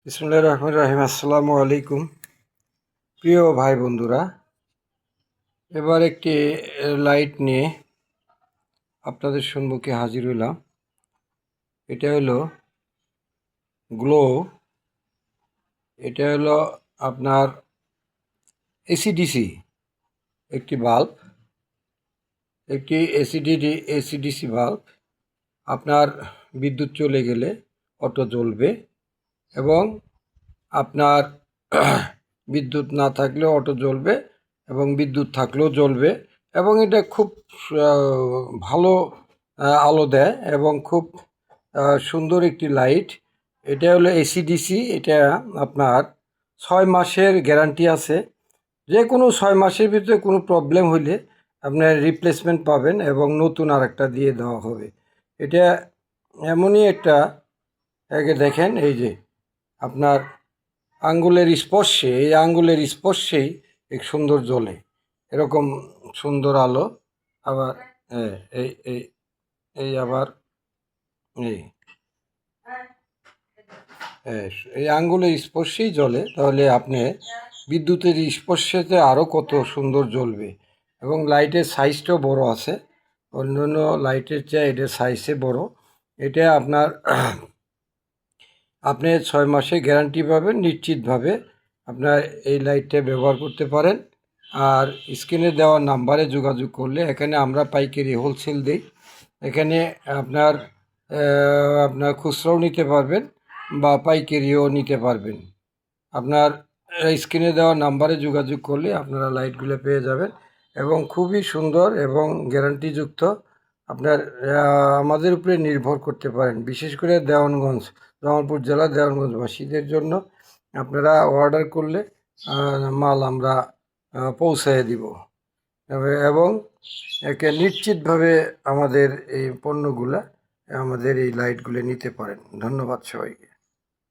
বিসমিল্লাহির রহমানির রহিম। আসসালামু আলাইকুম প্রিয় ভাই বন্ধুরা, এবার একটি লাইট নিয়ে আপনাদের সম্মুখে হাজির হলাম। এটা হলো গ্লো। এটা হলো আপনার এসিডিসি একটি বাল্ব, একটি এসিডিসি বাল্ব। আপনার বিদ্যুৎ চলে গেলে অটো জ্বলবে এবং আপনার বিদ্যুৎ না থাকলেও অটো জ্বলবে এবং বিদ্যুৎ থাকলেও জ্বলবে এবং এটা খুব ভালো আলো দেয় এবং খুব সুন্দর একটি লাইট। এটা হলো এসিডিসি। এটা আপনার 6 মাসের গ্যারান্টি আছে। যে কোনো 6 মাসের ভিতরে কোনো প্রবলেম হইলে আপনার রিপ্লেসমেন্ট পাবেন এবং নতুন আরেকটা দিয়ে দেওয়া হবে। এটা এমনই একটা, আগে দেখেন, এই যে আপনার আঙ্গুলের স্পর্শে, এই আঙ্গুলের স্পর্শেই এক সুন্দর জ্বলে, এরকম সুন্দর আলো। আবার এই এই এই আবার এই এই আঙ্গুলের স্পর্শেই জ্বলে। তাহলে আপনি বিদ্যুতের স্পর্শেতে আরও কত সুন্দর জ্বলবে। এবং লাইটের সাইজটাও বড় আছে, অন্যান্য লাইটের চেয়ে এটার সাইজে বড়। এটা আপনার আপনি 6 মাসে গ্যারান্টি পাবেন নিশ্চিতভাবে। আপনার এই লাইটটা ব্যবহার করতে পারেন। আর স্ক্রিনে দেওয়া নাম্বারে যোগাযোগ করলে এখানে আমরা পাইকারি হোলসেল দিই। এখানে আপনার আপনার খুচরাও নিতে পারবেন বা পাইকারিও নিতে পারবেন। আপনার স্ক্রিনে দেওয়া নাম্বারে যোগাযোগ করলে আপনারা লাইটগুলো পেয়ে যাবেন এবং খুবই সুন্দর এবং গ্যারান্টিযুক্ত। আপনার আমাদের উপরে নির্ভর করতে পারেন, বিশেষ করে দেওয়ানগঞ্জ, জামালপুর জেলা দেওয়ানগঞ্জবাসীদের জন্য আপনারা অর্ডার করলে মাল আমরা পৌঁছায় দিব এবং একে নিশ্চিতভাবে আমাদের এই পণ্যগুলা, আমাদের এই লাইটগুলো নিতে পারেন। ধন্যবাদ সবাইকে।